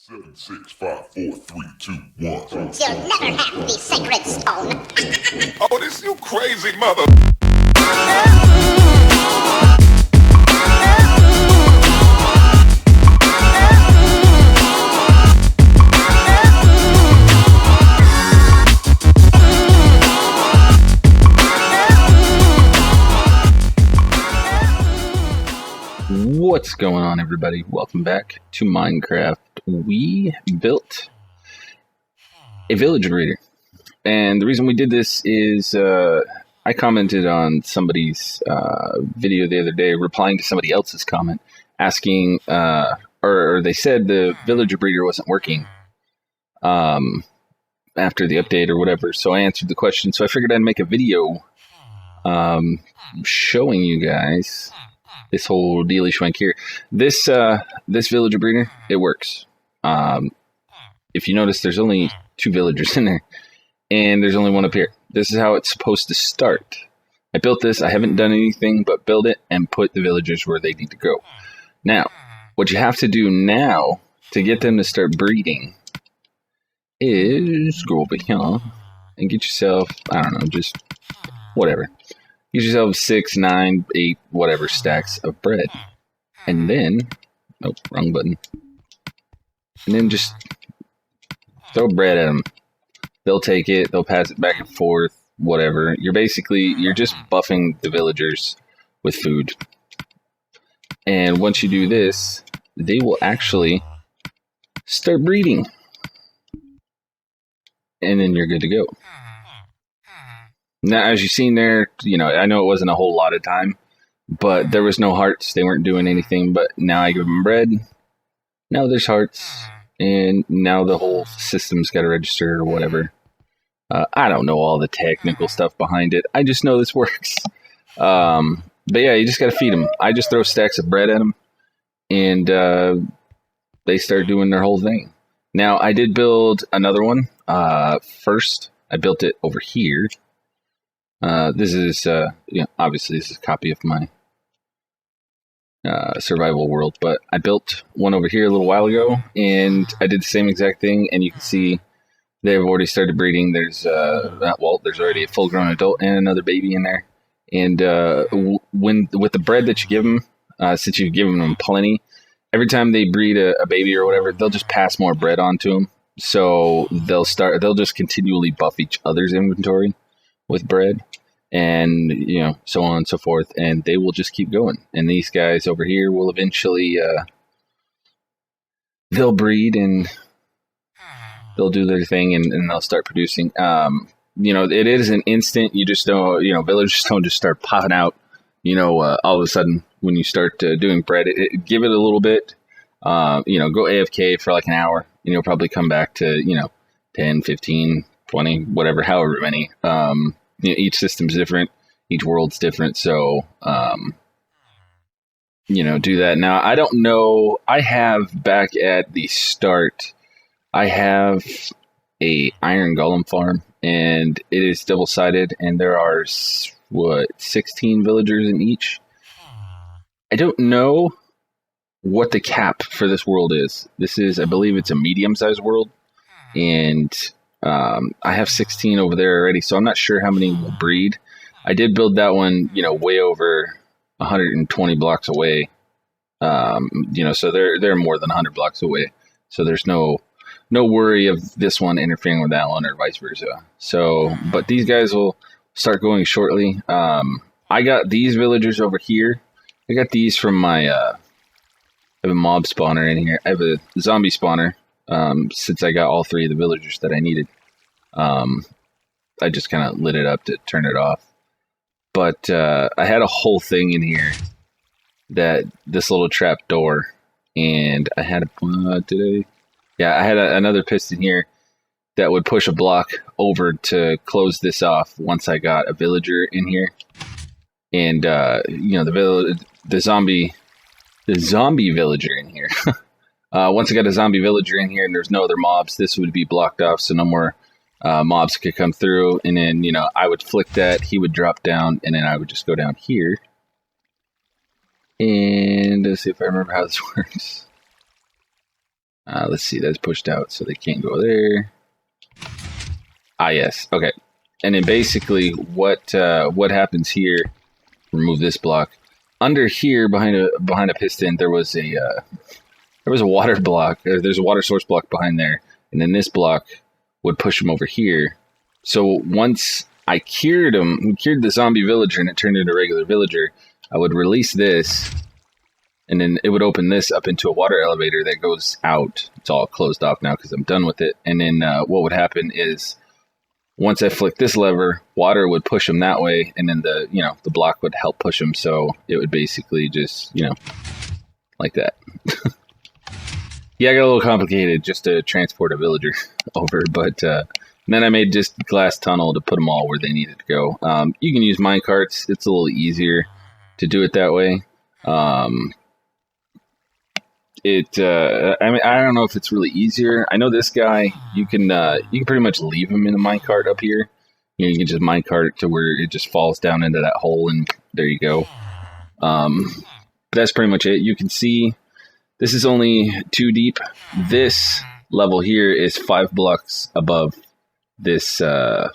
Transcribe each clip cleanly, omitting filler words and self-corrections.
7, 6, 5, 4, 3, 2, 1. You'll never have the sacred stone. Oh, this you crazy mother. What's going on, everybody? Welcome back to Minecraft. We built a village breeder, and the reason we did this is I commented on somebody's video the other day, replying to somebody else's comment, asking, or they said the villager breeder wasn't working after the update or whatever, so I answered the question. So I figured I'd make a video showing you guys this whole dealy schwank here. This villager breeder, it works. If you notice, there's only 2 villagers in there, and there's only one up here. This is how it's supposed to start. I built this. I haven't done anything but build it and put the villagers where they need to go. Now, what you have to do now to get them to start breeding is go over here and get yourself, I don't know, just whatever. Get yourself 6, 9, 8, whatever stacks of bread. And then, oh, wrong button. And then just throw bread at them. They'll take it, they'll pass it back and forth, whatever. You're just buffing the villagers with food. And once you do this, they will actually start breeding. And then you're good to go. Now, as you've seen there, I know it wasn't a whole lot of time, but there was no hearts. They weren't doing anything, but now I give them bread. Now there's hearts, and now the whole system's got to register or whatever. I don't know all the technical stuff behind it. I just know this works. But yeah, you just got to feed them. I just throw stacks of bread at them, and they start doing their whole thing. Now, I did build another one. First, I built it over here. This is, obviously this is a copy of my survival world, but I built one over here a little while ago, and I did the same exact thing, and you can see they've already started breeding. There's, there's already a full-grown adult and another baby in there, and with the bread that you give them, since you've given them plenty, every time they breed a baby or whatever, they'll just pass more bread onto them, so they'll just continually buff each other's inventory with bread, and so on and so forth, and they will just keep going. And these guys over here will eventually they'll breed and they'll do their thing, and they'll start producing. It is an instant. You just don't, villagers don't just start popping out, all of a sudden when you start doing bread. Give it a little bit, go AFK for like an hour, and you'll probably come back to 10, 15, 20, whatever, however many. Each system's different, each world's different, so do that. Now, I don't know, I have back at the start, I have a iron golem farm, and it is double-sided, and there are 16 villagers in each. I don't know what the cap for this world is. This is, I believe it's a medium-sized world, and I have 16 over there already, so I'm not sure how many will breed. I did build that one, way over 120 blocks away. So they're more than 100 blocks away. So there's no worry of this one interfering with that one or vice versa. So, but these guys will start going shortly. I got these villagers over here. I got these from my, I have a mob spawner in here. I have a zombie spawner. Since I got all 3 of the villagers that I needed, I just kind of lit it up to turn it off. But I had a whole thing in here, this little trap door, and I had I had another piston here that would push a block over to close this off once I got a villager in here, and the zombie villager in here. Once I got a zombie villager in here and there's no other mobs, this would be blocked off, so no more mobs could come through. And then, I would flick that, he would drop down, and then I would just go down here. And let's see if I remember how this works. Let's see, that's pushed out, so they can't go there. Ah, yes. Okay. And then basically, what happens here? Remove this block. Under here, behind a piston, there was a water block. There's a water source block behind there, and then this block would push him over here. So once I cured the zombie villager, and it turned into a regular villager, I would release this, and then it would open this up into a water elevator that goes out. It's all closed off now because I'm done with it. And then what would happen is, once I flick this lever, water would push him that way, and then the block would help push him. So it would basically just, like that. Yeah, I got a little complicated just to transport a villager over, but then I made just glass tunnel to put them all where they needed to go. You can use mine carts. It's a little easier to do it that way. I mean, I don't know if it's really easier. I know this guy, you can pretty much leave him in a minecart up here. You can just minecart to where it just falls down into that hole, and there you go. But that's pretty much it. You can see this is only 2 deep. This level here is 5 blocks above this the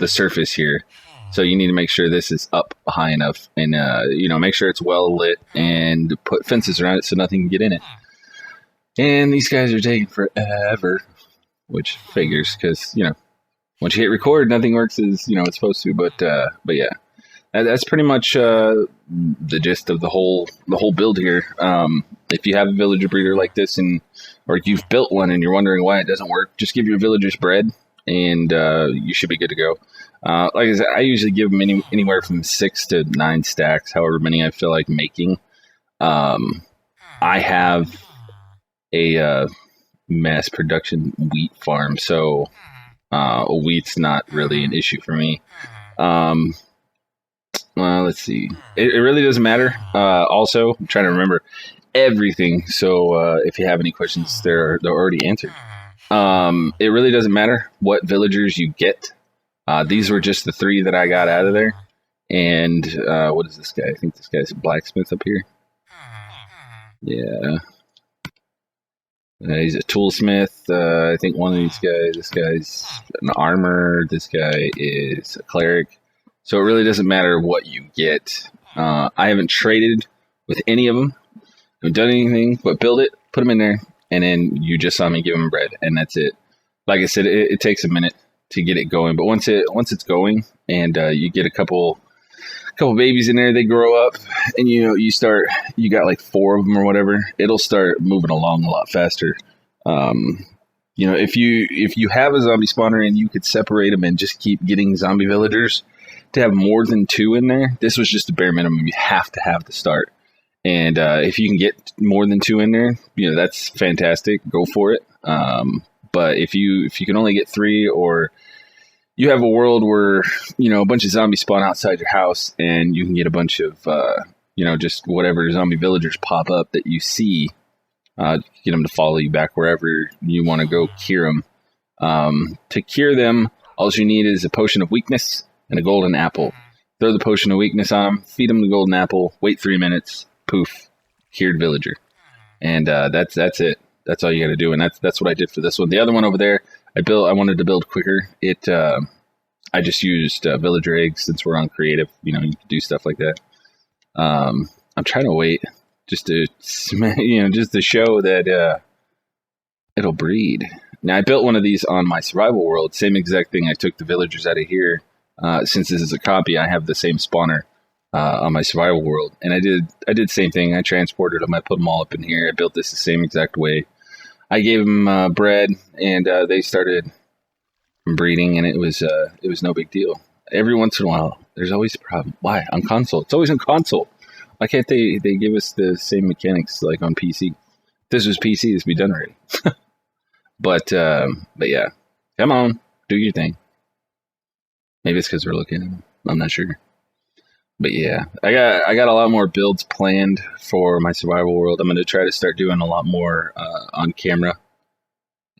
surface here. So you need to make sure this is up high enough, and make sure it's well lit, and put fences around it so nothing can get in it. And these guys are taking forever, which figures, because once you hit record, nothing works as it's supposed to. But yeah, that's pretty much the gist of the whole build here. If you have a villager breeder like this, or you've built one and you're wondering why it doesn't work, just give your villagers bread, and you should be good to go. Like I said, I usually give them anywhere from 6 to 9 stacks, however many I feel like making. I have a mass production wheat farm, so wheat's not really an issue for me. Well, let's see. It really doesn't matter. Also, I'm trying to remember everything, so if you have any questions, they're already answered. It really doesn't matter what villagers you get. These were just the 3 that I got out of there. And what is this guy? I think this guy's a blacksmith up here. Yeah. He's a toolsmith. I think one of these guys, this guy's an armor. This guy is a cleric. So it really doesn't matter what you get. I haven't traded with any of them. I haven't done anything but build it, put them in there, and then you just saw me give them bread, and that's it. Like I said, it takes a minute to get it going, but once it's going, and you get a couple babies in there, they grow up, and you got like 4 of them or whatever, it'll start moving along a lot faster. If you have a zombie spawner and you could separate them and just keep getting zombie villagers, to have more than 2 in there, this was just a bare minimum you have to have to start. And if you can get more than 2 in there, that's fantastic. Go for it. But if you can only get 3, or you have a world where a bunch of zombies spawn outside your house, and you can get a bunch of just whatever zombie villagers pop up that you see, get them to follow you back wherever you want to go cure them. To cure them, all you need is a potion of weakness and a golden apple. Throw the potion of weakness on them, feed them the golden apple, wait 3 minutes, poof, cured villager. And that's it. That's all you got to do, and that's what I did for this one. The other one over there, I wanted to build quicker. I just used villager eggs since we're on creative. You can do stuff like that. I'm trying to wait just to just to show that it'll breed. Now I built one of these on my survival world. Same exact thing. I took the villagers out of here. Since this is a copy, I have the same spawner on my survival world, and I did the same thing. I transported them. I put them all up in here. I built this the same exact way. I gave them bread, and they started breeding, and it was no big deal. Every once in a while, there's always a problem. Why? On console. It's always on console. Why can't they give us the same mechanics like on PC? If this was PC, this would be done already. But yeah. Come on. Do your thing. Maybe it's because we're looking at them. I'm not sure. But yeah, I got a lot more builds planned for my survival world. I'm going to try to start doing a lot more on camera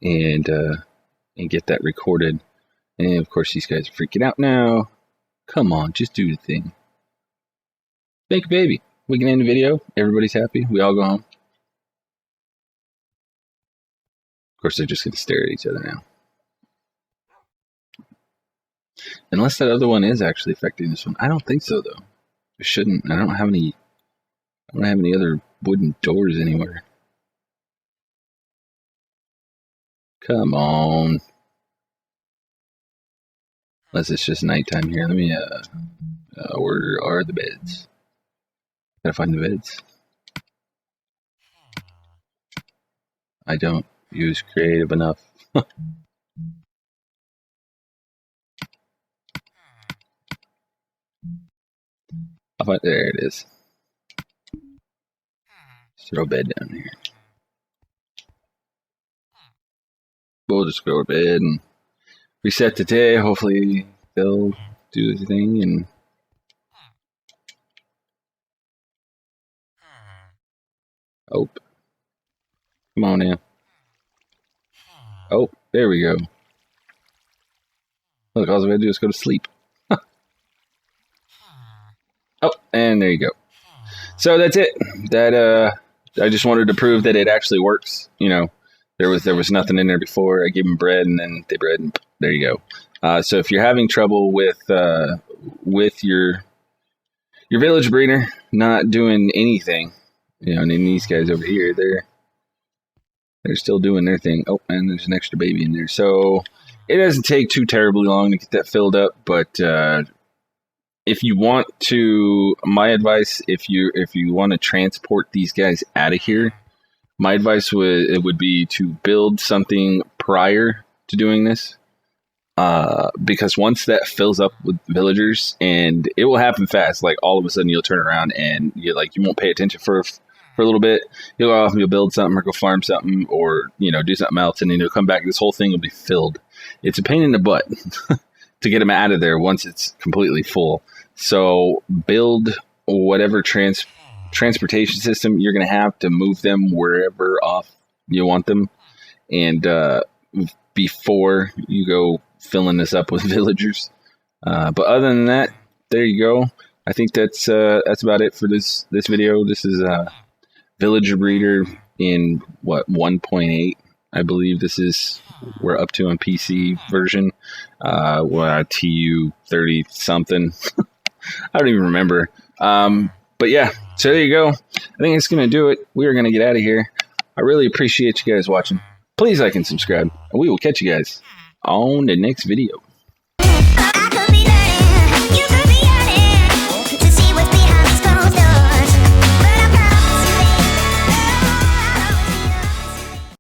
and get that recorded. And of course, these guys are freaking out now. Come on, just do the thing. Make a baby. We can end the video. Everybody's happy. We all go home. course, they're just going to stare at each other now. Unless that other one is actually affecting this one. I don't think so, though. It shouldn't. I don't have any other wooden doors anywhere. Come on. Unless it's just nighttime here. Let me, where are the beds? Gotta find the beds. I don't use creative enough. There it is. Just throw a bed down here. We'll just go to bed and reset the day. Hopefully they'll do the thing and oh, come on now. Oh, there we go. Look, all we gotta do is go to sleep. Oh, and there you go. So that's it. That I just wanted to prove that it actually works. You know, there was nothing in there before. I gave them bread, and then they bred, and there you go. So if you're having trouble with your village breeder not doing anything, you know, and then these guys over here, they're still doing their thing. Oh, and there's an extra baby in there. So it doesn't take too terribly long to get that filled up, but if you want to, my advice, if you want to transport these guys out of here, my advice would be to build something prior to doing this, because once that fills up with villagers, and it will happen fast. Like all of a sudden, you'll turn around and you won't pay attention for a little bit. You'll go off and you'll build something or go farm something or do something else, and then you'll come back. This whole thing will be filled. It's a pain in the butt to get them out of there once it's completely full. So build whatever transportation system you're going to have to move them wherever off you want them, and before you go filling this up with villagers. But other than that, there you go. I think that's about it for this video. This is a villager breeder in 1.8. I believe this is we're up to on PC version. TU30 something. I don't even remember. But yeah, so there you go. I think it's going to do it. We are going to get out of here. I really appreciate you guys watching. Please like and subscribe, and we will catch you guys on the next video.